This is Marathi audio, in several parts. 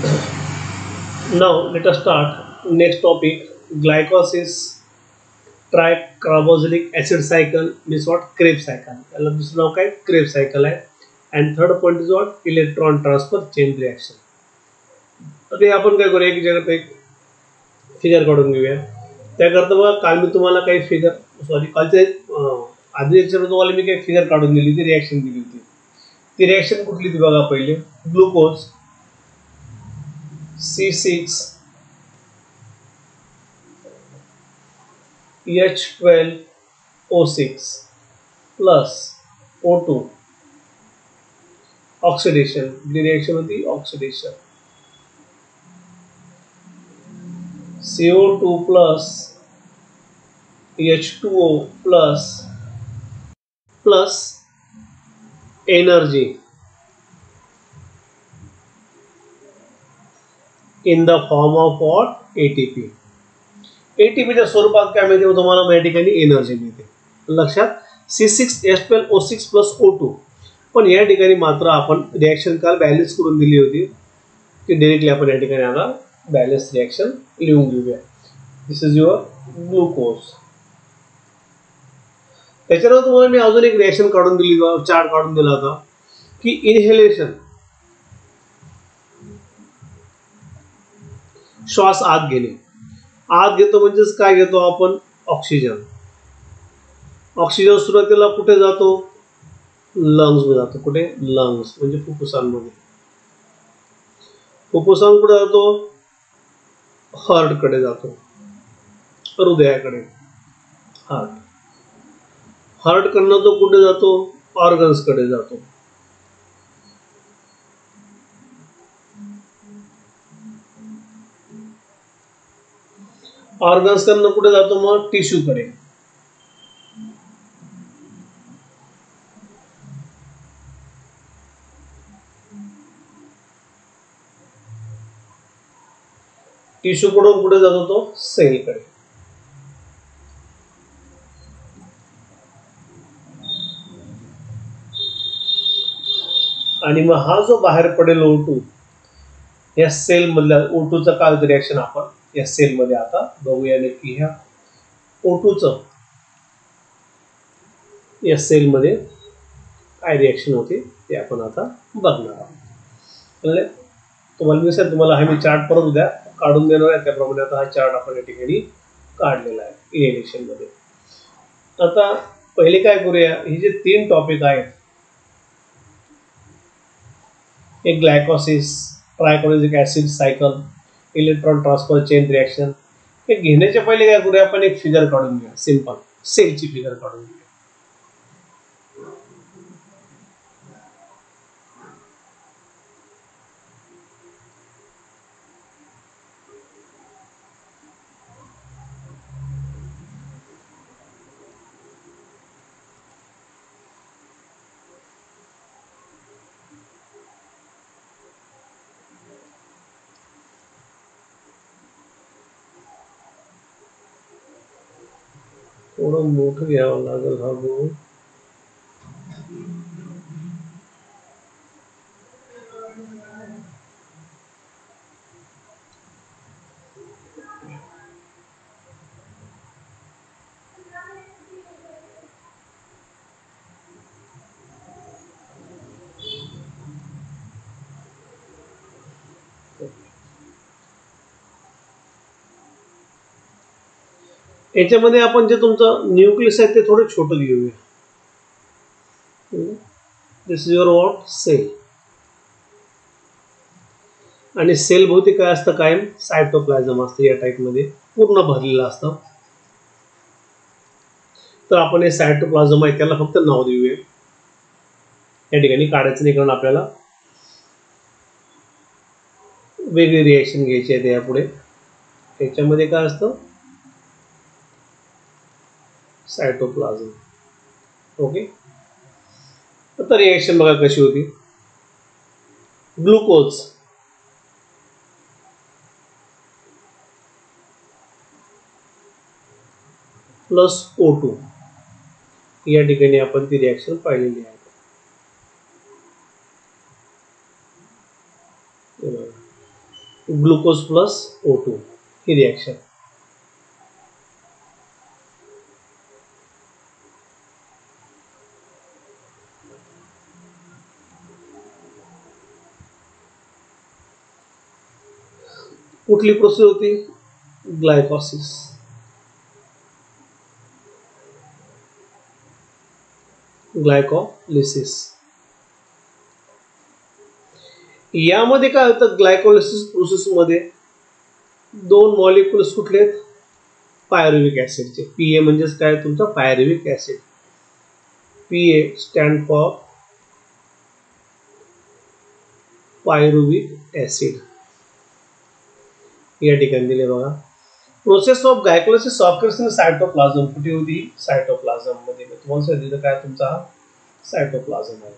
Now let us start next topic, glycolysis tricarboxylic acid cycle means what? Krebs cycle. याला दुसरं नाव काय? Krebs cycle आहे. And third point is what? Electron transfer chain reaction. आता हे आपण काय करूया, एक जगात एक फिगर काढून घेऊया. त्याकरता बघा काल मी तुम्हाला काही फिगर कालचे आधी लेक्चर तुम्हाला मी काही फिगर काढून दिली होती, रिॲक्शन दिली होती. ती रिॲक्शन कुठली ती बघा पहिले. Glucose C6H12O6 plus O2 oxidation, reaction होती oxidation. CO2 plus H2O plus energy in the form of what? ATP. ATPच्या स्वरूपात काय मिळते तुम्हाला या ठिकाणी? एनर्जी मिळते. लक्षात, C6H12O6 प्लस O2. पण या ठिकाणी मात्र आपण रिॲक्शन काल बॅलन्स करून दिली होती, ती डायरेक्टली आपण या ठिकाणी आता बॅलन्स रिॲक्शन लिहून घेऊया. दिस इज युअर ग्लुकोज. त्याच्यानंतर तुम्हाला मी अजून एक रिॲक्शन काढून दिली, चार्ट काढून दिला होता की इनहेलेशन, श्वास आत घेणे. आत घेतो म्हणजेच काय घेतो आपण? ऑक्सिजन. ऑक्सिजन सुरुवातीला कुठे जातो? लंग्स मध्ये जातो. कुठे? लंग्स म्हणजे फुफ्फुसांमध्ये. फुफ्फुसांकडे जातो, हार्ट कडे जातो, हृदयाकडे. हार्ट हार्ट कडनं तो कुठे जातो? ऑर्गन्स कडे जातो. ऑर्गन्स कडनं कुठे जातो? मग टिश्यू कडे. टिश्यू कडून कुठे जातो? तो सेल कडे. आणि मग हा जो बाहेर पडेल O2, या सेल मधल्या O2चं काय रिॲक्शन आपण या सेल मध्ये आता बघूया. नक्की ह्या O2चं या सेल मध्ये काय रिॲक्शन होते ते आपण आता बघणार आहोत. तुम्हाला मी सर तुम्हाला हा मी चार्ट परत उद्या काढून देणार आहे, त्याप्रमाणे आता हा चार्ट आपण या ठिकाणी काढलेला आहे इनहेलेशन मध्ये. आता पहिले काय करूया, हे जे 3 टॉपिक आहेत, एक ग्लायकोसिस, ट्रायकोलिक acid cycle, electron transfer chain reaction, हे घेण्याच्या पहिले काय करूया, आपण एक फिगर काढून घेऊया. सिंपल सेलची फिगर काढून घेऊया. थोडं मोठं घ्यावं लागेल हा बोर्ड. याच्यामध्ये आपण जे तुमचं न्यूक्लियस आहे ते थोडं छोटं घेऊया. दिस इज युअर वॉट? सेल. आणि सेल भोवती काय असतं? कायम सायटोप्लाझम असतं, या टाइप मध्ये पूर्ण भरलेलं असतं. तर आपण हे सायटोप्लाझम आहे त्याला फक्त नाव देऊया. या ठिकाणी काढायचं नाही, कारण आपल्याला वेगळी रिॲक्शन घ्यायची आहे यापुढे. याच्यामध्ये काय असतं? सायटोप्लाझम. ओके. आता रिॲक्शन बघा कशी होती. ग्लुकोज प्लस O2, या ठिकाणी आपण ती रिॲक्शन पाहिलेली आहे. ग्लुकोज प्लस O2 ही रिएक्शन. कुठली प्रोसेस होती? ग्लायकोसिस. ग्लायकोलिसिस. यामध्ये काय होतं? ग्लायकोलिसिस प्रोसेस मध्ये दोन मॉलिक्युल्स कुठले आहेत? पायरुविक ऍसिडचे. पीए म्हणजेच काय? तुमचा pyruvic acid. PA stand for pyruvic acid. या ठिकाणी दिले बघा. Process of glycolysis occurs in cytoplasm. कुठे होती? सायटोप्लाझम मध्ये. तुम्हाला सांगितलं काय? तुमचा सायटोप्लाझम आहे.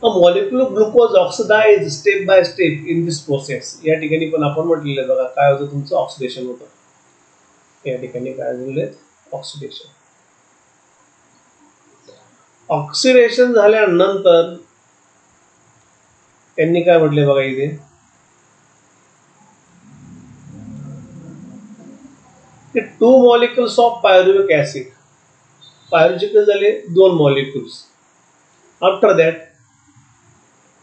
A molecule of glucose oxidized step by step in this process. या ठिकाणी पण आपण म्हटलेलं बघा काय होतं? तुमचं ऑक्सिडेशन होतं. या ठिकाणी काय झालेलं? ऑक्सिडेशन. ऑक्सिडेशन झाल्यानंतर त्यांनी काय म्हटले बघा इथे? To molecules of pyruvic acid. Pyruvic झाले दोन molecules. After that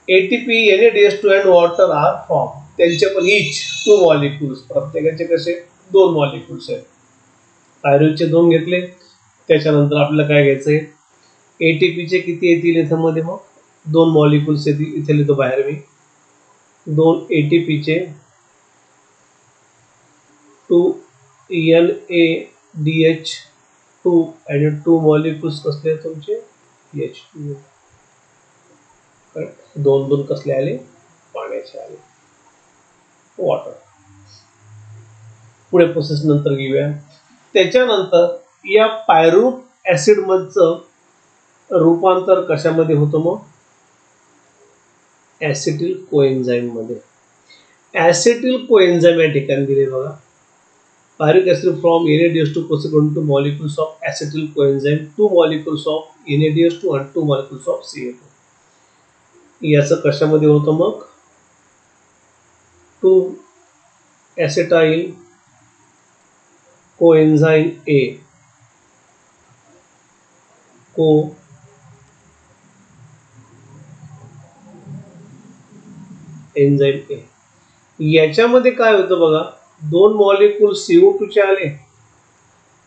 ATP, NADH2 and water are formed. त्यांचे पण each टू मॉलिक्युल्स. प्रत्येकाचे कसे? दोन मॉलिक्युल्स आहेत. पायरुविकचे दोन घेतले. त्याच्यानंतर आपल्याला काय घ्यायचंय? ATPचे किती येतील इथं मध्ये? मग दोन मॉलिक्युल्स येतील. इथे लिहितो बाहेर मी. दोन ATPचे 2 NADH2 आणि टू मॉलिक्युल्स कसले तुमचे? H2. दोन दोन कसले आले? पाण्याचे आले. वॉटर. पुढे प्रोसेस नंतर घेऊया. त्याच्यानंतर या पायरुविक ऍसिड मधचं रूपांतर कशामध्ये होतं? मग ऍसिटिल कोएन्झाइम मध्ये. ऍसिटिल कोएन्झाइम या ठिकाणी दिले बघा. Pyruvic acid from NADH2 process two molecules of acetyl coenzyme, two molecules of NADH2 आणि टू मॉलिक्युल्स ऑफ CH2. याचं कशामध्ये होतं? मग टू ऍसिटाइल कोएन्झाइम A को एन्झाइम A. याच्यामध्ये काय होतं बघा? दोन मॉलिक्युल CO2 चे आले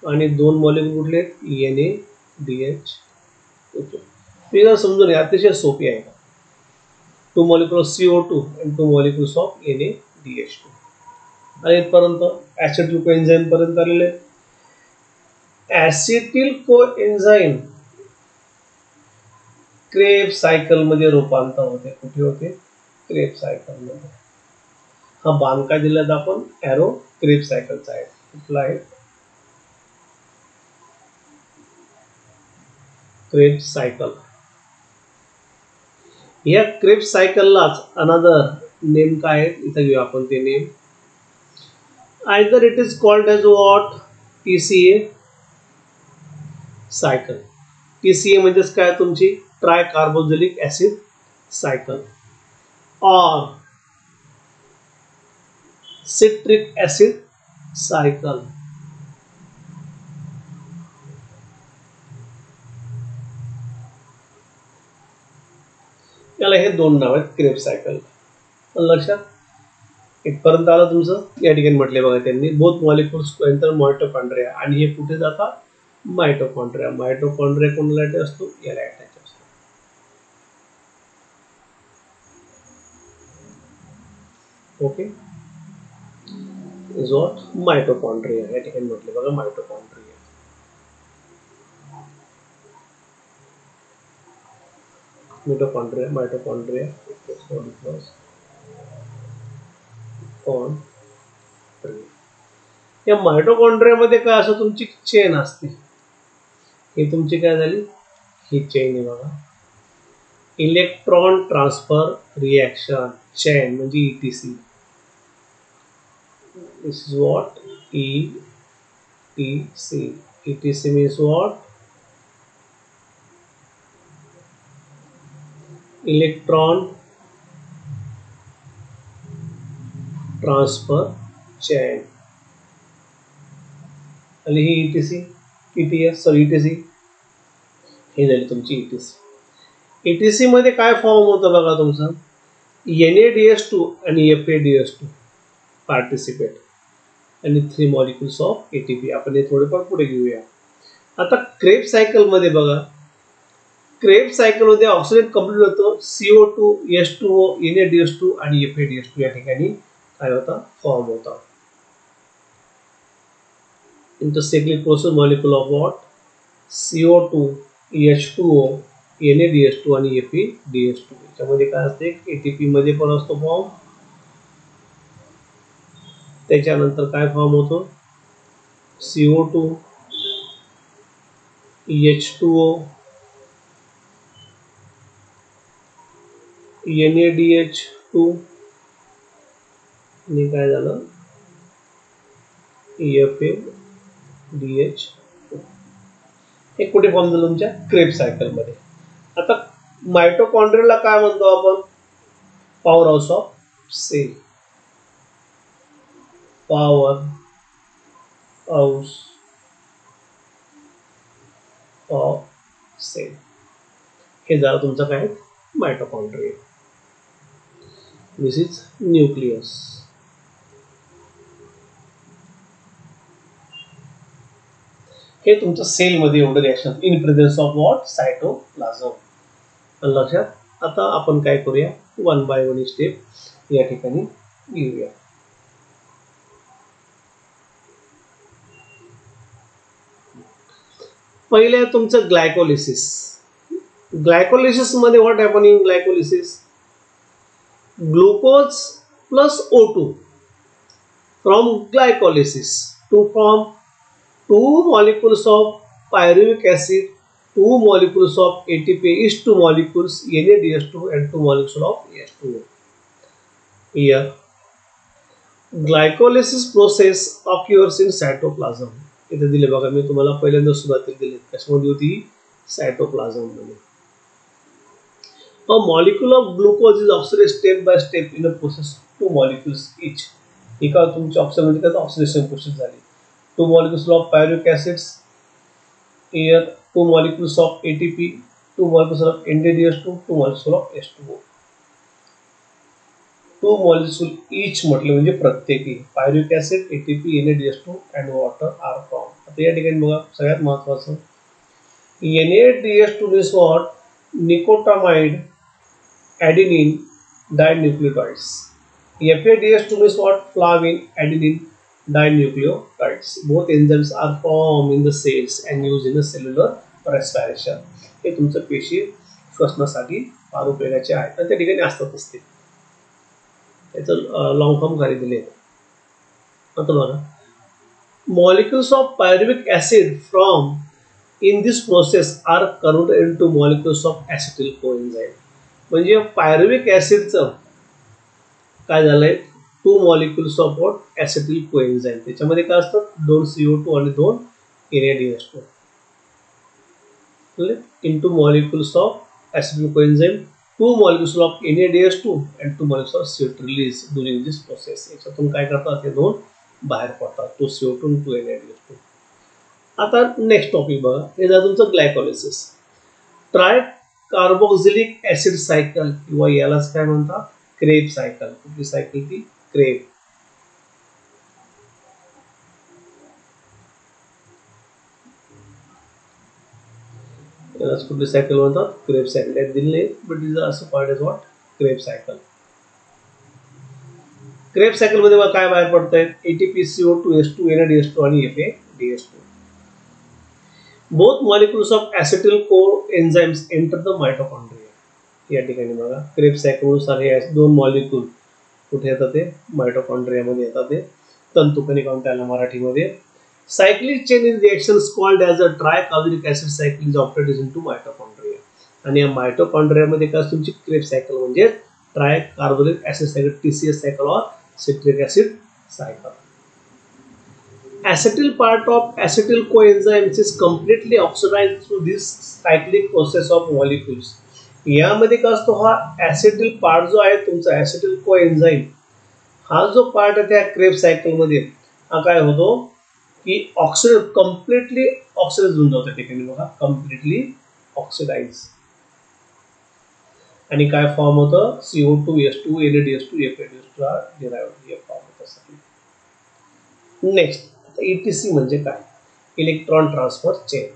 आणि दोन मॉलिक्युल कुठले? NADH2. हे समजून घ्या, अतिशय सोपी आहे. Two molecule of CO2 and two molecules of NADH2. आणि इथपर्यंत ऍसिटिल कोएन्झाइम पर्यंत आलेले. ऍसिटिल कोएन्झाइम क्रेब्स सायकल मध्ये रूपांतर होते. कुठे होते? क्रेब्स सायकल मध्ये. हा बाण काय दिला आपण? एरो. क्रेब्स सायकलचा आहे. कुठला आहे? Krebs cycle. या क्रेब्स सायकललाच अनदर नेम काय आहे? इथं घेऊ आपण ते name. Either it is called as what? TCA cycle. TCA म्हणजेच काय? तुमची ट्राय कार्बोक्सिलिक ऍसिड सायकल. और सिट्रिक ऍसिड सायकल. याला हे दोन नाव आहेत क्रेब्स सायकल. लक्षात इथपर्यंत आलं तुमचं? या ठिकाणी म्हटले बघा त्यांनी बोथ मॉलिक्युल्स एंटर मायटोकॉन्ड्रिया. आणि हे कुठे जातात? मायटोकॉन्ड्रिया. मायटोकॉन्ड्रिया कोणाला अटॅच असतो? याला अटॅच असतो. ओके. Is what? मायटोकॉन्ड्रिया. या ठिकाणी म्हटले बघा मायटोकॉन्ड्रिया. मायटोकॉन्ड्रिया. मायटोकॉन्ड्रिया या मायटोकॉन्ड्रिया मध्ये काय असं? तुमची चेन असते. ही तुमची काय झाली? ही चेन आहे बघा. इलेक्ट्रॉन ट्रान्सफर रिएक्शन चेन म्हणजे ETC. This is what? ETC. ETC means what? Electron transfer chain. आणि ही ETC ETS सॉरी ETC हे झाली तुमची ETC. ETC मध्ये काय फॉर्म होतं बघा तुमचं NADH2 आणि FADH2 पार्टिसिपेट आणि 3 मॉलिक्युल्स ऑफ ATP. आपण हे थोडेफार पुढे घेऊया. आता क्रेब सायकल मध्ये बघा क्रेब सायकल मध्ये ऑक्सिजन कंप्लीट होतं CO2 H2O NADH2 आणि FADH2 या ठिकाणी काय होता फॉर्म होता. Intercyclic process molecule of what CO2 H2O NADH2 आणि FADH2. याच्यामध्ये काय असते ATP मध्ये पण असतो फॉर्म. त्याच्यानंतर काय फॉर्म होतो CO2 H2O NADH2 आणि काय झालं FADH2. हे कुठे फॉर्म झालं तुमच्या क्रेब सायकल मध्ये. आता मायटोकॉन्ड्रियाला काय म्हणतो आपण power house of cell. Power house of cell हे झालं तुमचं काय मायटोकॉन्ड्रिया. This is nucleus. हे तुमचं सेल मध्ये एवढं reaction in presence of what cytoplasm. लक्षात. आता आपण काय करूया वन बाय वन स्टेप या ठिकाणी घेऊया. पहिले तुमचं ग्लायकोलिसिस. ग्लायकोलिसिस मध्ये what happening glycolysis glucose plus O2 from glycolysis to form 2 molecules of pyruvic acid, 2 molecules of ATP is 2 molecules NADH2 and 2 molecules of H2O. Here, glycolysis process occurs in cytoplasm. इथे दिले बघा मी तुम्हाला पहिल्यांदा सुरुवातीला दिले कशामध्ये होती सायटोप्लाझम मध्ये. A molecule of glucose is oxidized step by step in a process 2 molecules each. एका तुमच्या ऑक्सिजन मध्ये काय ऑक्सिडेशन प्रोसेस झाली. 2 molecules of pyruvic acids, here 2 molecules of ATP, 2 molecules of NADH2, 2 molecules of H2O. 2 molecules each म्हटले म्हणजे प्रत्येकी pyruvic acid, ATP, NADH2 and water are formed. आता या ठिकाणी बघा सगळ्यात महत्त्वाचं NADH2 means what nicotinamide adenine dinucleotides. FADH2 means what flavin adenine dinucleotides. Both enzymes are formed in the cells and used in the cellular respiration. हे तुमचं पेशी श्वसनासाठी फार उपयोगाचे आहे तर त्या ठिकाणी असतातच ते. याचं लॉंग फॉर्म खाली दिले. आता बघा molecules of pyruvic acid from in this process are converted into molecules of acetyl coenzyme. म्हणजे pyruvic acidचं काय झालंय 2 molecules of what acetyl coenzyme. त्याच्यामध्ये काय असतात 2 CO2 आणि 2 NADH2 into molecules of acetyl coenzyme, 2 molecules of NADH2 and 2 molecules of CO2 release during this process. याच्यातून काय करतात हे दोन बाहेर पडतात 2 CO2 आणि 2 NADH2. आता नेक्स्ट टॉपिक बघा हे झालं तुमचं glycolysis. Tri carboxylic acid cycle किंवा यालाच काय म्हणतात क्रेब सायकल. कुठली सायकल ती क्रेब. यालाच कुठली सायकल म्हणतात क्रेब सायकल. यात दिले बट इज असं called as what Kreb cycle. Kreb cycle मध्ये काय बाहेर पडतंय ATP CO2 H2 NADH2 आणि FADH2. Both molecules of acetyl coenzymes enter the mitochondria. या ठिकाणी बघा क्रेब सायकल नुसार हे दोन मॉलिक्यूल कुठे येतात ते मायटोकॉन्ड्रिया मध्ये येतात ते तंतुकणिका त्याला मराठीमध्ये. Cyclic chain in reactions called as a tricarboxylic acid cycle is operated into mitochondria. आणि या मायटोकॉन्ड्रिया मध्ये काय तुमची क्रेब सायकल म्हणजे tricarboxylic acid cycle TCS cycle और citric acid cycle. Acetyl part of acetyl coenzymes is completely oxidized through this cyclic process of molecules. यामध्ये काय असतो हा acetyl part जो आहे तुमचा acetyl coenzyme हा जो पार्ट आहे त्या क्रेब सायकल मध्ये हा काय होतो की ऑक्सिडाइज कम्प्लिटली ऑक्सिडाइज होऊन जातो. ठिकाणी बघा कम्प्लिटली ऑक्सिडाइज आणि काय फॉर्म होतं CO2 NADH2 FADH2 हा डिराइव्ड हे फॉर्म होतं. नेक्स्ट ETC म्हणजे काय electron transfer chain.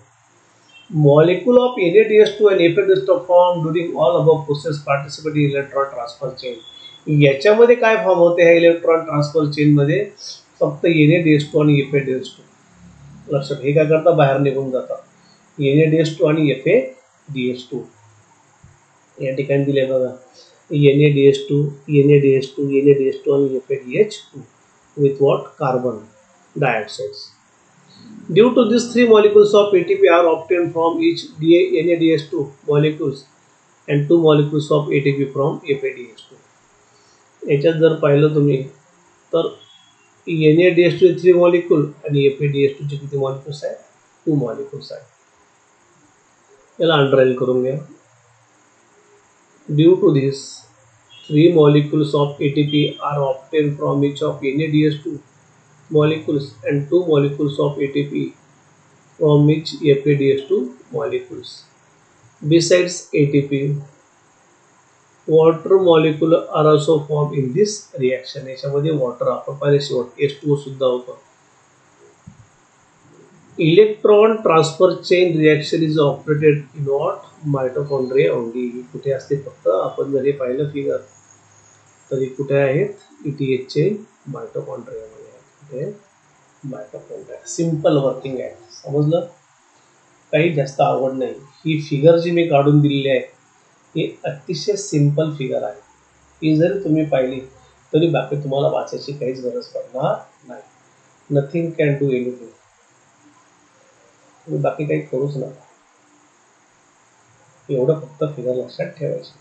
Molecule of NADH2 and FADH2 form during all above process participate in electron transfer chain. याच्यामध्ये काय फॉर्म होते ह्या इलेक्ट्रॉन ट्रान्सफर चेन मध्ये फक्त NADH2 आणि FADH2. लक्षात हे काय करता बाहेर निघून जातात. NADH2 आणि FADH2 या ठिकाणी दिले बघा NADH2 NADH2 NADH2 आणि FADH2 with what carbon dioxide. Due to these three molecules of ATP are obtained from each NADH2 molecules and 2 molecules of ATP from FADH2. याच्यात जर पाहिलं तुम्ही तर NADH2 3 मॉलिक्यूल आणि FADH2 चे किती मॉलिक्यूल्स आहेत 2 मॉलिक्यूल्स आहेत. याला अंडरलाइन करून घ्या. Due to this 3 molecules of ATP are obtained from each of NADH2 molecules and 2 molecules of ATP from each FADH2 molecules. Besides ATP, water molecule are also formed in this reaction. याच्यामध्ये वॉटर आपण पाहिले शेवट H2O सुद्धा होतं. Electron transfer chain reaction is operated in what mitochondria only. कुठे असते फक्त आपण जर हे पाहिलं फिगर तर कुठे आहेत ETH चे मायटोकॉन्ड्रिया मध्ये आहेत. मायटोकॉन्ड्रिया सिंपल वर्किंग आहे. समजलं काही जास्त आवड नाही. ही फिगर जी मी काढून दिलेली आहे ही अतिशय सिंपल फिगर आहे. ही जरी तुम्ही पाहिली तरी बाकी तुम्हाला वाचायची काहीच गरज पडणार नाही. Nothing can do anything. तुम्ही बाकी काही करूच नका. एवढं फक्त फिगर लक्षात ठेवायची.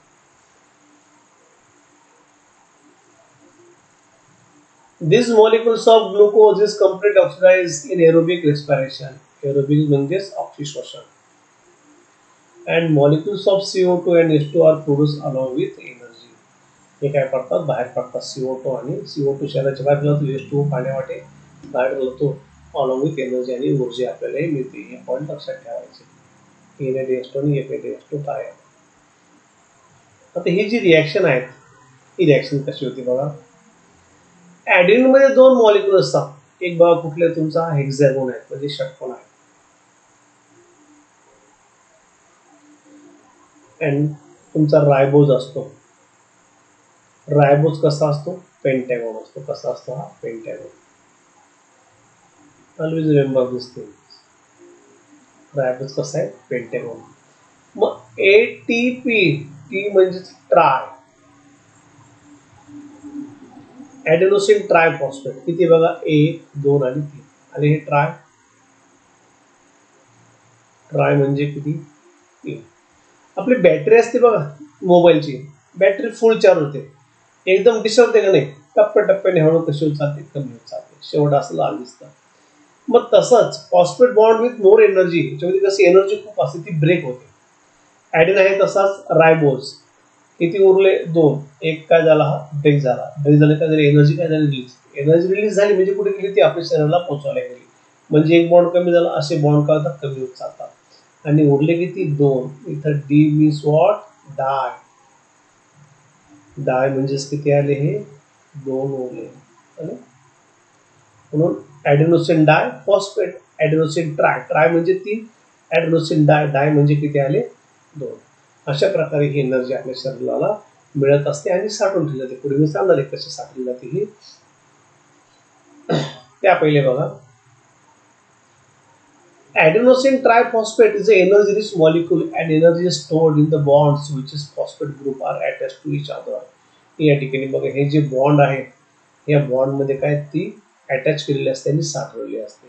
These molecules of glucose is completely oxidized in aerobic respiration. Aerobic म्हणजेच ऑक्सिशोषण. And molecules of CO2 and H2 are produced along with energy. हे काय पडतात बाहेर पडतात CO2 आणि CO2 शरीराच्या बाहेर गेला H2O पाण्यावाटे बाहेर गेलो along with energy आणि ऊर्जा आपल्याला मिळते. हे पॉइंट लक्षात ठेवायचे. NADH2 आणि FADH2 काय आहे. आता ही जी रिएक्शन आहे ही रिएक्शन कशी होती बघा. ऍडेनिन मध्ये 2 मॉलिक्यूल असतात. एक बघा कुठले तुमचा हेक्सागोन आहे म्हणजे षटकोन आहे. आणि तुमचा रायबोज असतो. रायबोज कसा असतो पेंटॅगॉन असतो. कसा असतो हा पेंटॅगॉन. ऑलवेज रिमेंबर दिस थिंग. रायबोज कसा आहे पेंटॅगॉन. मग ATP टी म्हणजे ट्राय ॲडेनोसिन ट्रायफॉस्फेट किती बघा 1 2 आणि 3 आणि हे ट्राय ट्राय म्हणजे किती 3. आपली बॅटरी असते बघा मोबाईलची बॅटरी फुल चार्ज होते एकदम डिस्टर्ब का नाही टप्प्याटप्प्याने हळू कशी चालते कमी होत चालते शेवट असं लाल दिसतं. मग तसंच phosphate bond with more energy याच्यामध्ये कशी एनर्जी खूप असते ती ब्रेक होते. ॲडेन आहे तसाच रायबोज किती उरले 2 एक काय झाला हा ब्रेक झाला. ब्रेक झाले काय झाली एनर्जी काय झाली एनर्जी रिलीज झाली म्हणजे कुठे गेली ती आपल्या शरीराला पोहोचवायला गेली. म्हणजे एक बॉन्ड कमी झाला असे बॉन्ड काय होतात कमी होत चालतात. आणि उरले किती 2. इथं डी मीन्स व्हॉट डाय. डाय म्हणजेच किती आले हे 2 उरले. म्हणून ॲडेनोसिन डाय फॉस्फेट ॲडेनोसिन ट्राय ट्राय म्हणजे 3 ॲडेनोसिन डाय डाय म्हणजे किती आले 2. अशा प्रकारे ही एनर्जी आपल्या शरीराला मिळत असते आणि साठवून ठेवली जाते. पुढे मी सांगणार आहे कशी साठवली जाते ही. त्या पहिले बघा adenosine triphosphate is an energy rich molecule and energy is stored in the bonds which is phosphate group are attached to each other. या ठिकाणी बघा हे जे बॉन्ड आहे या बॉन्ड मध्ये काय ती अटॅच केलेली असते आणि साठवलेली असते.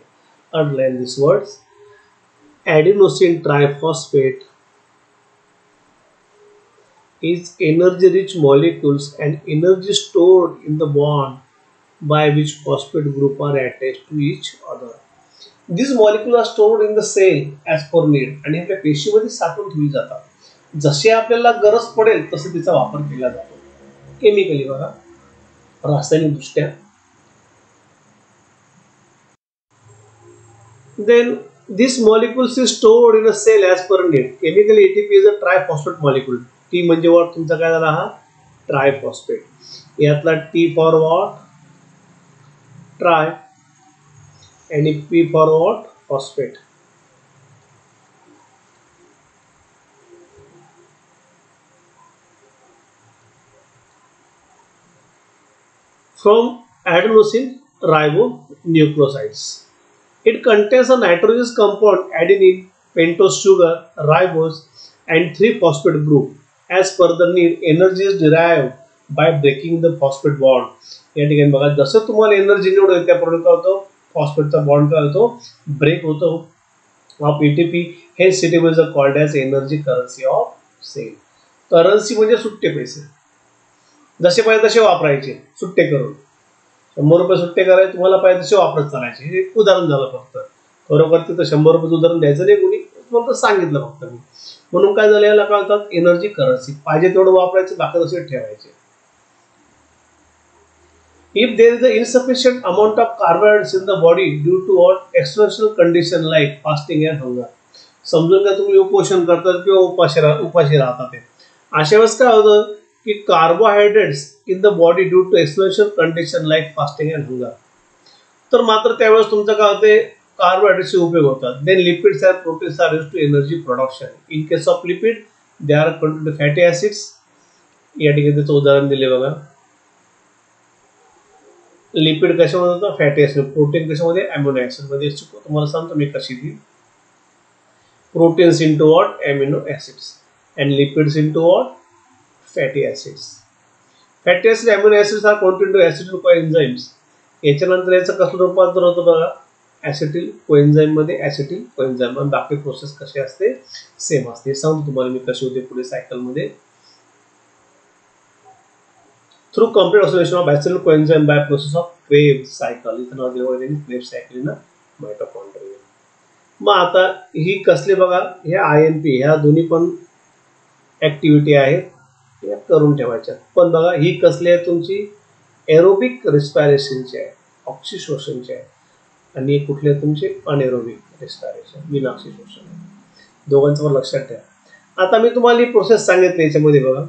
Underline this words. adenosine triphosphate is energy rich molecules and energy stored in the bond by which phosphate group are attached to each other. These molecules are stored in the cell as per need आणि आपल्या पेशीमध्ये साठवून ठेवली जातात. जसे आपल्याला गरज पडेल तसे तिचा वापर केला जातो. केमिकली बघा रासायनिक दृष्ट्या. Then this molecules is stored in a cell as per need. Chemically ATP is a triphosphate molecule. T म्हणजे what तुमचा काय झाला हा ट्रायफॉस्फेट. यातला T for what ट्राय आणि P for what phosphate. From adenosine ribonucleosides. It contains a nitrogenous compound adenine, pentose sugar, ribose, and 3-phosphate group. As per the need, energy is derived by breaking the phosphate bond. या ठिकाणी बघा जसं तुम्हाला एनर्जी निवड होते त्याप्रमाणे काय होतं फॉस्फेटचा बॉन्ड काय होतो ब्रेक होतो ऑफ एटीपी. हे सिटेबल is called as energy currency of cell. Currency म्हणजे सुट्टे पैसे, जसे पाहिजे तसे वापरायचे सुट्टे करून. 100 रुपये सुट्टे करायचे तुम्हाला पाहिजे तसे वापरत चालायचे. हे एक उदाहरण झालं फक्त. खरोखर तिथं 100 रुपये उदाहरण द्यायचं नाही कोणी, तुम्हाला सांगितलं फक्त मी. म्हणून काय झालं याला काय म्हणतात एनर्जी करन्सी. पाहिजे तेवढं वापरायचं बाकी तसे ठेवायचे. If there is an insufficient amount of carbohydrates in the body due to what external condition like fasting and hunger. समजून घ्या तुम्ही उपोषण करतात किंवा उपाशी राहतात. अशा वेळेस काय होतं की carbohydrates in the body due to external condition like fasting and hunger. तर मात्र त्यावेळेस तुमचं काय होते कार्बोहायड्रेट्सचे उपयोग होतात. Then lipids and proteins are used to energy production. In case of lipid they are content fatty acids. या ठिकाणी त्याचं उदाहरण दिले बघा. लिपिड कशामध्ये होतं फॅटी ऍसिड. प्रोटीन कशामध्ये अमिनो ऍसिड मध्ये. तुम्हाला सांगतो मी कशी ती. Proteins into what amino acids and lipids into what fatty acids. Fatty acid amino acids are content to acetyl coenzymes. याच्यानंतर याचं कसं रूपांतर होतं बघा ऍसिटिल कोएन्झाइम मध्ये ऍसिटिल कोएन्झाइम. आणि बाकी प्रोसेस कशी असते सेम असते. सांगतो तुम्हाला मी कशी होते पुढे सायकल मध्ये. Through complete oxidation of acetyl coenzyme by process of Krebs cycle. इथं नाव दिलं आहे Krebs cycle ना माइटोकॉन्ड्रिया. मग आता ही कसले बघा हे INP ह्या दोन्ही पण ऍक्टिव्हिटी आहेत या करून ठेवायच्या. पण बघा ही कसली आहे तुमची एरोबिक रेस्पिरेशनची आहे, ऑक्सिशोषणची आहे. आणि कुठले तुमचे अनएरोबिक रेस्पिरेशन विनाक्षी शोषण. दोघांचं पण लक्षात ठेवा. आता मी तुम्हाला ही प्रोसेस सांगितली याच्यामध्ये बघा.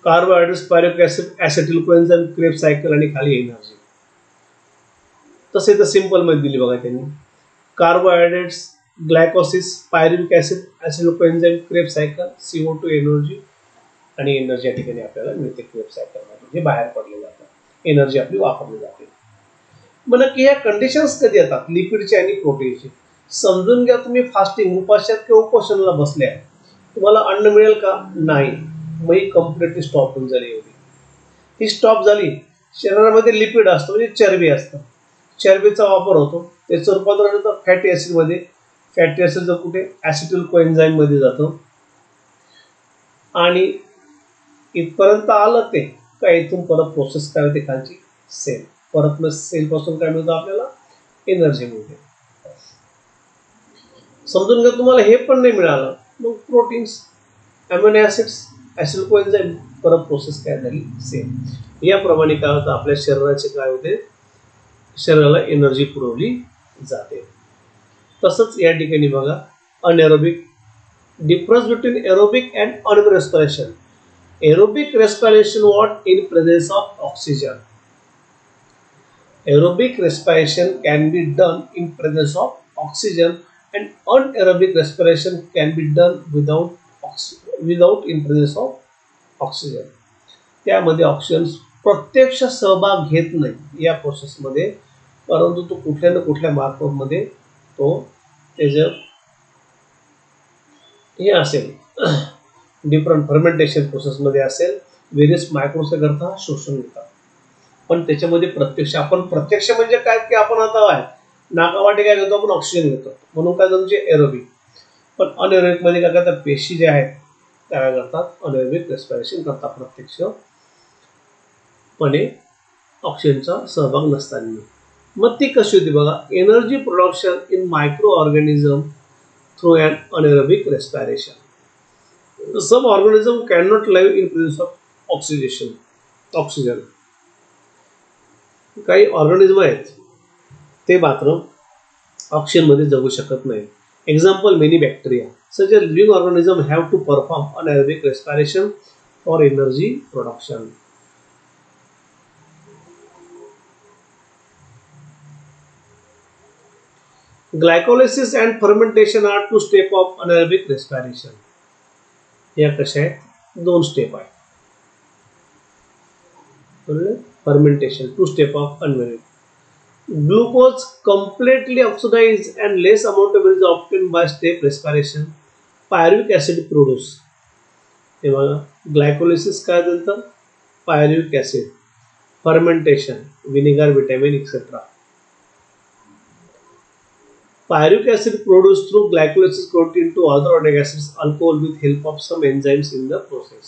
Carbohydrates pyruvic acid acetyl coenzyme Krebs cycle आणि खाली एनर्जी. तसे तर सिंपल मध्ये दिली बघा त्यांनी. Carbohydrates glycolysis pyruvic acid acetyl coenzyme Krebs cycle CO2 energy आणि एनर्जी या ठिकाणी आपल्याला मिळते क्रेब्स सायकल मध्ये. जे बाहेर पडले जातात एनर्जी आपली वापरली जाते. मग नक्की या कंडिशन्स कधी येतात लिपिडचे आणि प्रोटीनचे. समजून घ्या तुम्ही फास्टिंग उपाशात किंवा उपोषणाला बसले आहे तुम्हाला अन्न मिळेल का नाही. मग ही कम्प्लिटली स्टॉप होऊन झाली एवढी. ही स्टॉप झाली. शरीरामध्ये लिपिड असतो म्हणजे चरबी असतं. चरबीचा वापर होतो. त्याचं रूपांतर होतं फॅटी ऍसिड मध्ये. फॅटी ऍसिड जर कुठे ऍसिटिल कोएन्झाइम मध्ये जातं आणि इथपर्यंत आलं ते काय इथून परत प्रोसेस काय होते खालची सेल. परत मग सेल पासून काय मिळतं आपल्याला एनर्जी मिळते. समजून घ्या तुम्हाला हे पण नाही मिळालं मग प्रोटीन्स अमिनो ऍसिड्स ऍसिटिल कोएन्झाइम परत प्रोसेस काय झाली सेम. याप्रमाणे काय होतं आपल्या शरीराचे काय होते शरीराला एनर्जी पुरवली जाते. तसंच या ठिकाणी बघा anaerobic difference between aerobic and anaerobic respiration. Aerobic respiration what in presence of oxygen. Aerobic respiration can be done in presence of oxygen and anaerobic respiration can be done without in presence of oxygen. त्यामध्ये ऑक्सिजन प्रत्यक्ष सहभाग घेत नाही या प्रोसेसमध्ये परंतु तो कुठल्या ना कुठल्या मार्फतमध्ये तो त्याचं हे असेल डिफरंट फर्मेंटेशन प्रोसेसमध्ये असेल. व्हेरियस मायक्रोस करता शोषून घेतात. पण त्याच्यामध्ये प्रत्यक्ष आपण प्रत्यक्ष म्हणजे काय की आपण आता आहे नाकावाटे काय घेतो आपण ऑक्सिजन घेतो म्हणून काय तुमचे एरोबिक. पण अनएरोबिक मध्ये काय करतात पेशी जे आहेत त्या काय करतात अनएरोबिक रेस्पिरेशन करतात प्रत्यक्षपणे ऑक्सिजनचा सहभाग नसताना. मग ती कशी होती बघा energy production in micro organism through and anaerobic respiration. Some organism cannot live in presence of oxygen. काही ऑर्गॅनिझम आहेत ते मात्र ऑक्सिजन मध्ये जगू शकत नाही. Example many bacteria such a living organism have to perform anaerobic respiration for energy production. Glycolysis and fermentation are two steps of anaerobic respiration. या कशा आहेत? दोन स्टेप आहेत. Fermentation, two steps of anaerobic. Glucose completely oxidized and less amount of energy obtained by step respiration. Pyruvic acid produce. हे बघा, ग्लायकोलिसिस काय झालं? Pyruvic acid. Fermentation, vinegar, vitamin etcetera. Pyruvic acid produced through glycolysis converted into other organic acids, alcohol with help of some enzymes in the process.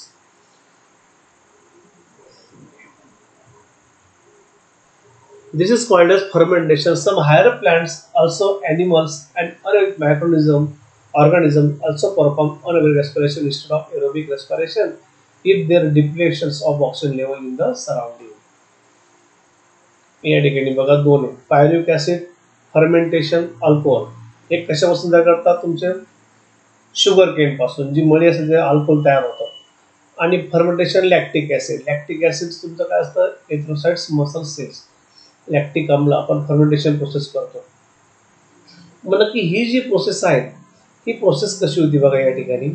This is called as fermentation. Some higher plants, also animals and other organisms also perform anaerobic respiration instead of aerobic respiration if there are depletions of oxygen level in the surrounding. या ठिकाणी बघा दोन आहे. Pyruvic acid, fermentation, alcohol. एक कशापासून तयार करतात? तुमचे शुगर केन पासून जी मळी असते ते अल्कोहोल तयार होतं. आणि fermentation lactic acid. Lactic acid तुमचं काय असतं? Erythrocytes muscle cells. लॅक्टिक आम्ल आपण फर्मेंटेशन प्रोसेस करतो. मग नक्की ही जी प्रोसेस आहे ही प्रोसेस कशी होती बघा या ठिकाणी.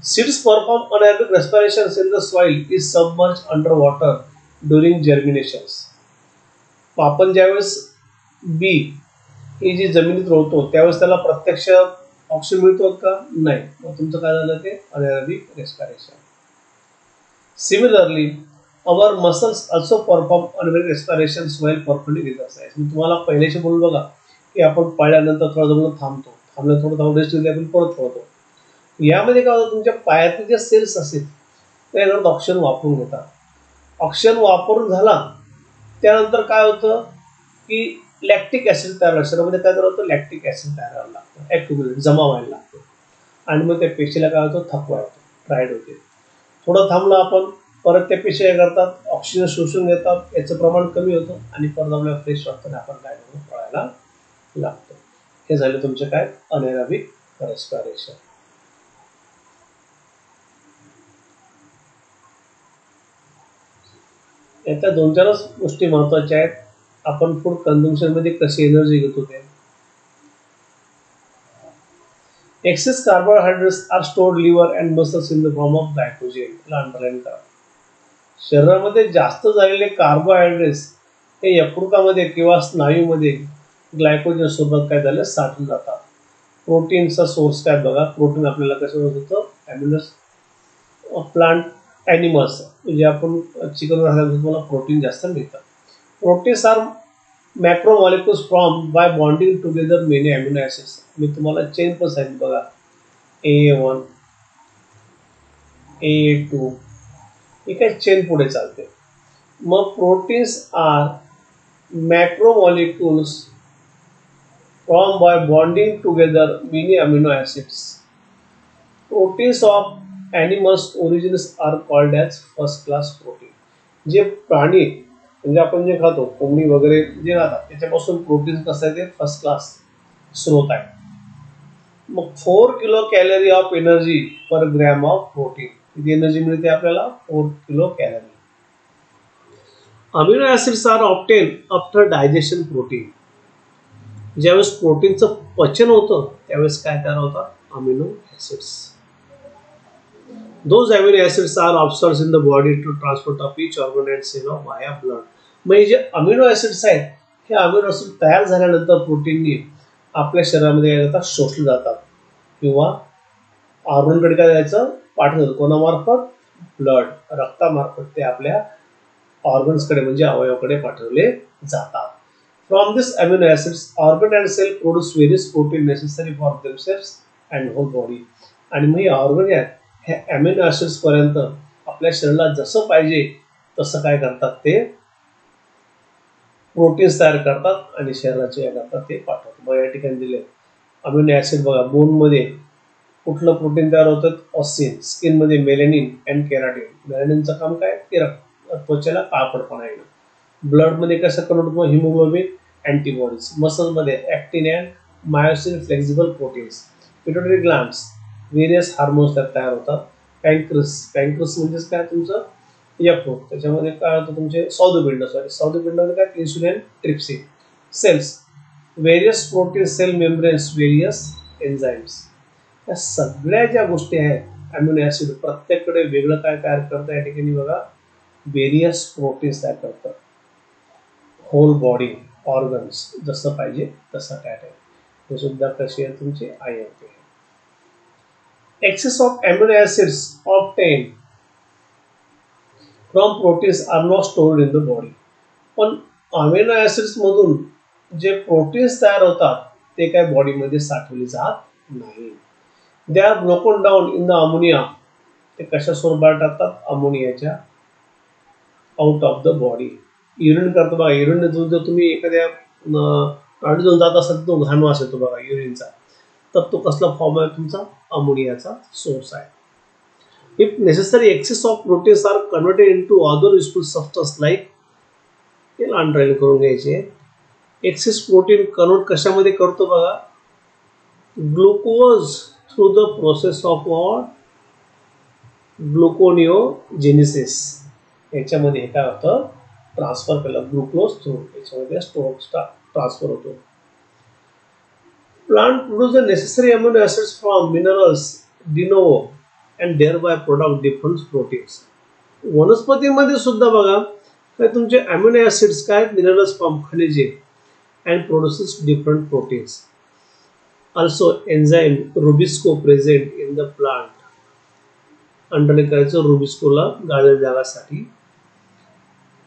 Seeds perform anaerobic respiration in the soil is submerged under water during germinations. आपण ज्यावेळेस बी ही जी जमिनीत रोवतो त्यावेळेस त्याला प्रत्यक्ष ऑक्सिजन मिळतो का? नाही. मग तुमचं काय झालं ते anaerobic respiration. Similarly our muscles also perform anaerobic respiration while performing exercise. मी तुम्हाला पहिल्याशी बोललो बघा की आपण पाळल्यानंतर थोडं जमून थांबतो, थांबलं थोडं रेस्ट घेतली आपण परत ठेवतो. यामध्ये काय होतं? तुमच्या पायातले जे सेल्स असतील ते ऑक्सिजन वापरून घेतात. ऑक्सिजन वापरून झाला त्यानंतर काय होतं की लॅक्टिक ऍसिड तयार होतं. शरीरामध्ये काय तयार होतं? लॅक्टिक ऍसिड तयार व्हायला लागतं, ॲक्युमुलेट जमा व्हायला लागतं. आणि मग त्या पेशीला काय होतं? थकवा येतो, टायर्ड होते. थोडं थांबलं आपण परत त्या पेशी काय करतात? ऑक्सिजन शोषून घेतात, याचं प्रमाण कमी होतं आणि परत आपल्याला फ्रेश वाटतं आपण काय करतो? पळायला लागतो. हे झाले तुमचे काय? अनाएरोबिक रेस्पिरेशन. याच्या दोन चारच गोष्टी महत्वाच्या आहेत. आपण फूड कन्झम्पशन मध्ये कशी एनर्जी घेतो ते. Excess carbohydrates are stored liver and muscles in the form of glycogen. Underline करा. शरीरामध्ये जास्त झालेले कार्बोहायड्रेट्स हे यकृतामध्ये किंवा स्नायूमध्ये ग्लायकोजन सोबत काय झालं? साठून जातात. प्रोटीनचा सोर्स काय बघा. प्रोटीन आपल्याला कसं होतं? अॅमिनो प्लांट ॲनिमल्स म्हणजे आपण चिकन खाल्ल्यानंतर तुम्हाला प्रोटीन जास्त मिळतं. Proteins are macromolecules form by bonding together many amino acids. मी तुम्हाला चेन पण सांगितलं बघा. A1, A2 ही काय चेन पुढे चालते. मग proteins are macromolecules form by bonding together many amino acids. Proteins of animals origins are called as first class protein. जे प्राणी म्हणजे आपण जे खातो कोंबडी वगैरे जे राहतात त्याच्यापासून प्रोटीन कसं आहे? ते फर्स्ट क्लास स्रोत आहे. मग 4 kilo calorie of energy per gram of protein. किती एनर्जी मिळते आपल्याला? 4 kilo calorie. Amino acids are obtain after digestion protein. ज्यावेळेस प्रोटीनचं पचन होतं त्यावेळेस काय तयार होतात? Amino acids. Those amino acids are absorbed in the body to transport of each organ and cell of via blood. म्हणजे जे अमिनो ॲसिड्स आहेत हे अमिनो ॲसिड तयार झाल्यानंतर प्रोटीननी आपल्या शरीरामध्ये काय जातात? शोषले जातात किंवा ऑर्गनकडे काय जायचं? पाठवतात. कोणामार्फत? ब्लड, रक्तामार्फत ते आपल्या ऑर्गन्सकडे म्हणजे अवयवाकडे पाठवले जातात. From this amino acids organ and cell produce various protein necessary for themselves and whole body. आणि मग हे ऑर्गन आहेत हे अमिनो ॲसिड्स पर्यंत आपल्या शरीराला जसं पाहिजे तसं काय करतात? ते प्रोटीन्स तयार करतात आणि शरीराचे काय करतात? ते पाठवतात. मग या ठिकाणी दिले अमिनो ॲसिड बघा. बोनमध्ये कुठलं प्रोटीन तयार होतं? ऑस्सिन. स्किन मध्ये मेलेनिन अँड केराटिन. मेलेनिनचं काम काय? त्वचेला काळपटपणा येणं. ब्लड मध्ये कसं कन्वर्ट होतो? Haemoglobin, antibodies. मसल मध्ये actin and myosin flexible proteins. Pituitary glands, various hormones त्यात तयार होतात. पॅन्क्रियास म्हणजेच काय तुमचं यकृत. त्याच्यामध्ये काय होतं? तुमचे स्वादुपिंड काय? Insulin, trypsin. Cells, various protein, cell membranes, various enzymes. या सगळ्या ज्या गोष्टी आहेत अमिनो ऍसिड प्रत्येककडे वेगळं काय तयार करतं? या ठिकाणी बघा व्हेरियस प्रोटीन्स तयार करतात. होल बॉडी ऑर्गन्स जसं पाहिजे तसं काय आहे. हे सुद्धा कशी आहे तुमची IMP. Excess of amino acids obtained from proteins are not stored in the body. पण अमिनो ऍसिड्स मधून जे प्रोटीन्स तयार होतात ते काय बॉडीमध्ये साठवले जात नाही. They are broken down in the ammonia. ते कशा स्वरूपात टाकतात? अमोनियाच्या out of the body. Urine करतो बघा. युरिन जर तुम्ही एखाद्या गाडीतून जात असाल तो घाण वास येतो बघा युरिनचा, तर तो कसला फॉर्म आहे तुमचा? अमोनियाचा सोर्स आहे. If necessary excess of proteins are converted into other useful substance like, हे अंडरलाईन करून घ्यायचे. एक्सेस प्रोटीन कन्वर्ट कशामध्ये करतो बघा? Glucose through the process of what? Gluconeogenesis. याच्यामध्ये काय होतं? ट्रान्सफर केलं ग्लुकोज थ्रू. याच्यामध्ये ट्रान्सफर होतो. Plant produce the necessary amino acids from minerals de novo and thereby product different proteins. वनस्पतीमध्ये सुद्धा बघा काय तुमचे अमिनो ऍसिड्स काय? मिनरल्स फ्रॉम खनिजे and produces different proteins. Also enzyme Rubisco present in the plant. Underline करायचं रुबिस्कोला गाळलेल्या जागासाठी.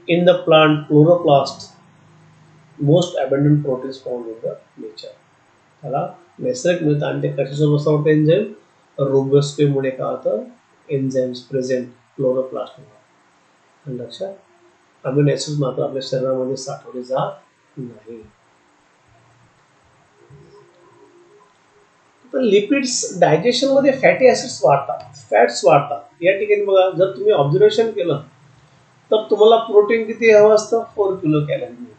In the plant chloroplast most abundant proteins found in the nature. त्याला नैसर्गिक मिळतं आणि ते कशासोबत सावरतं? एन्झाईम रुबिस्कोमुळे काय होतं? Enzymes present chloroplast. लक्षात. अमिनो ऍसिड मात्र आपल्या शरीरामध्ये साठवले जात नाही. लिपिड्स डायजेशन मध्ये फॅटी ऍसिड्स वाढतात, फॅट्स वाढतात. या ठिकाणी बघा जर तुम्ही ऑब्झर्वेशन केलं तर तुम्हाला प्रोटीन किती हवं असतं? 4 किलो कॅलरी मिळतं.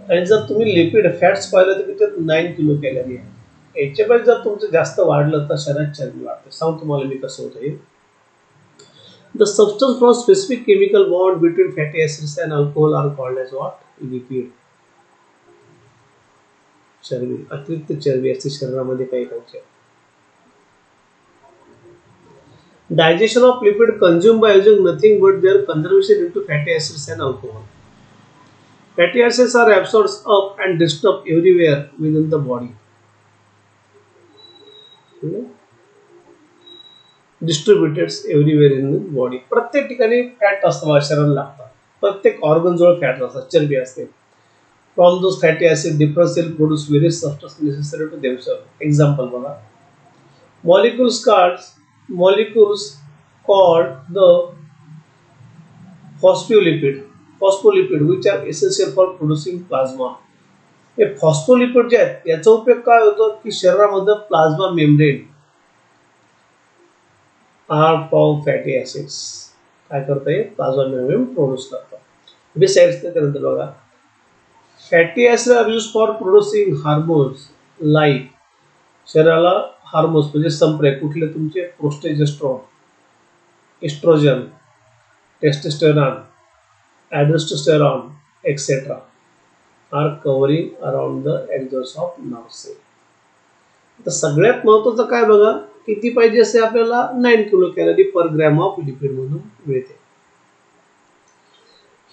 आणि जर तुम्ही लिपिड फॅट्स पाहिलं तर किती? 9 किलो कॅलरी आहे. याच्यापेक्षा जर तुमचं जास्त वाढलं तर शरीरात चरबी वाढते. सांग तुम्हाला मी कसं होतं हे. The substance from specific chemical bond between fatty acids and alcohol are called as what? Lipid. चरबी, अतिरिक्त चरबी असते शरीरामध्ये काही काहीच्या. Digestion of lipid consumed by using nothing but their conservation into fatty acids and alcohol. Fatty acids are absorbed up and disturbed everywhere within the body. Distributed everywhere in the body. प्रत्येक ठिकाणी फॅट असतं शरीराला लागतं. प्रत्येक ऑर्गन जवळ फॅट असतात, चरबी असते. From those fatty acids, different cells produce various substances necessary to themselves. Example बघा. Molecules called the phospholipid which are essential for producing plasma. हे फॉस्फोलिपिड जे आहेत याचा उपयोग काय होतो की शरीरामध्ये plasma membrane are from fatty acids काय करते? प्लाझ्मा मेम्ब्रेन प्रोड्यूस करतात. बिसाइड्स त्यानंतर बघा fatty acid are used for producing hormones like शरीराला हार्मोन्स म्हणजे संप्रेरक कुठले तुमचे? Progesterone, estrogen, testosterone, aldosterone etcetera are covering around the exhaust of nerve cell. तर सगळ्यात महत्त्वाचं काय बघा किती पाहिजे असे आपल्याला? 9 kilo calorie per gram of lipid मधून मिळते.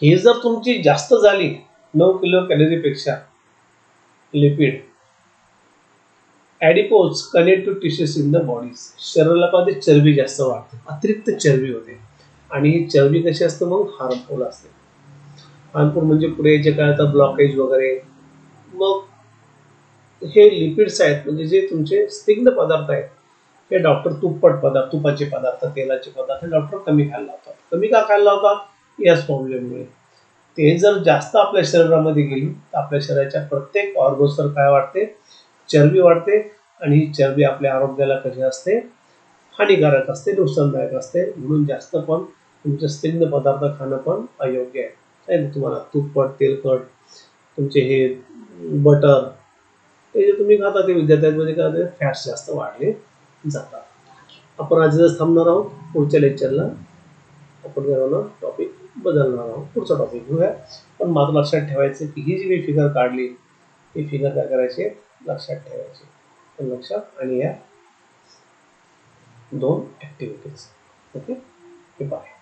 ही जर तुमची जास्त झाली 9 किलो कॅलरी पेक्षा lipid adipose connective tissues in the body. शरीराला कधी चरबी जास्त वाढते, अतिरिक्त चरबी होते आणि ही चरबी कशी असते? मग हार्मफुल असते. हार्मफुल म्हणजे पुढे जे काय आता ब्लॉकेज वगैरे. मग हे लिपिड्स आहेत म्हणजे जे तुमचे स्निग्ध पदार्थ आहेत हे डॉक्टर तुपाचे पदार्थ, तेलाचे पदार्थ हे डॉक्टर कमी खायला लावतात. कमी का खायला लावतात? याच प्रॉब्लेममुळे. ते जर जास्त आपल्या शरीरामध्ये गेली तर आपल्या शरीराच्या प्रत्येक ऑर्गन्सवर काय वाढते? चरबी वाढते आणि ही चरबी आपल्या आरोग्याला कशी असते, हानिकारक असते, नुकसानदायक असते. म्हणून जास्त पण तुमचे स्निग्ध पदार्थ खाणं पण अयोग्य आहे. तुम्हाला तुपकट, तेलकट, तुमचे हे बटर, हे जे तुम्ही खाता ते विद्यार्थ्यांमध्ये काय होते, फॅट्स जास्त वाढले जातात. आपण आज थांबणार आहोत. पुढच्या लेक्चरला आपण काय होणार, टॉपिक बदलणार आहोत, पुढचा टॉपिक घेऊया. पण मात्र लक्षात ठेवायचं की ही जी मी फिगर काढली, ही फिगर काय करायची, लक्षात ठेवायची. पण लक्षात, आणि या 2 ॲक्टिव्हिटीज. Okay, bye.